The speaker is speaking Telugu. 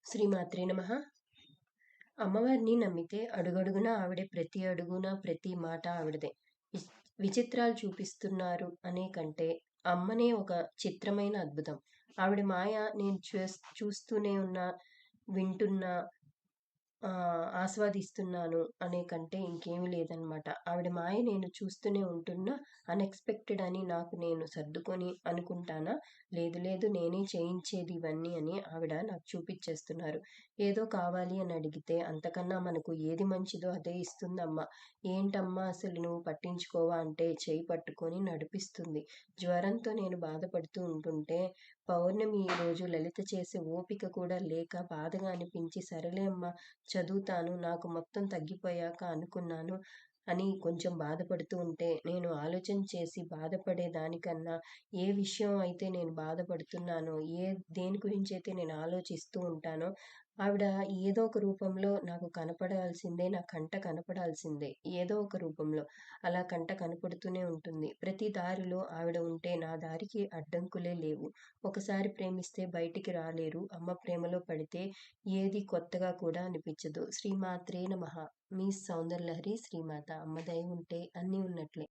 శ్రీమాత్రే నమః. అమ్మవారిని నమ్మితే అడుగడుగునా ఆవిడే, ప్రతి అడుగున ప్రతి మాట ఆవిడదే. విచ్ విచిత్రాలు చూపిస్తున్నారు అనే కంటే అమ్మనే ఒక చిత్రమైన అద్భుతం. ఆవిడ మాయ నేను చూస్తూనే ఉన్నా, వింటున్నా, ఆస్వాదిస్తున్నాను అనే కంటే ఇంకేమీ లేదనమాట. ఆవిడ మాయ నేను చూస్తూనే ఉంటున్నా, అన్‌ఎక్స్‌పెక్టెడ్ అని నాకు నేను సర్దుకొని అనుకుంటానా, లేదు లేదు నేనే చేయించేది ఇవన్నీ అని ఆవిడ నాకు చూపిచ్చేస్తున్నారు. ఏదో కావాలి అని అడిగితే అంతకన్నా మనకు ఏది మంచిదో అదే ఇస్తుందమ్మ. ఏంటమ్మా అసలు నువ్వు పట్టించుకోవా అంటే చెయ్యి పట్టుకొని నడిపిస్తుంది. జ్వరంతో నేను బాధపడుతూ ఉంటుంటే పౌర్ణమి రోజు లలిత చేసే ఓపిక కూడా లేక బాధగా అనిపించి, సరేలే అమ్మా చదువుతాను, నాకు మొత్తం తగ్గిపోయాక అనుకున్నాను అని కొంచెం బాధపడుతూ ఉంటే, నేను ఆలోచన చేసి బాధపడే దానికన్నా ఏ విషయం అయితే నేను బాధపడుతున్నానో, దేని గురించైతే నేను ఆలోచిస్తూ ఉంటానో, ఆవిడ ఏదో ఒక రూపంలో నాకు కనపడాల్సిందే, నా కంట కనపడాల్సిందే. ఏదో ఒక రూపంలో అలా కంట కనపడుతూనే ఉంటుంది. ప్రతి దారిలో ఆవిడ ఉంటే నా దారికి అడ్డంకులే లేవు. ఒకసారి ప్రేమిస్తే బయటికి రాలేరు. అమ్మ ప్రేమలో పడితే ఏది కొత్తగా కూడా అనిపించదు. శ్రీమాత్రే నమః. మీ సౌందర్యలహరి శ్రీమాత. అమ్మ దయ ఉంటే అన్నీ ఉన్నట్లే.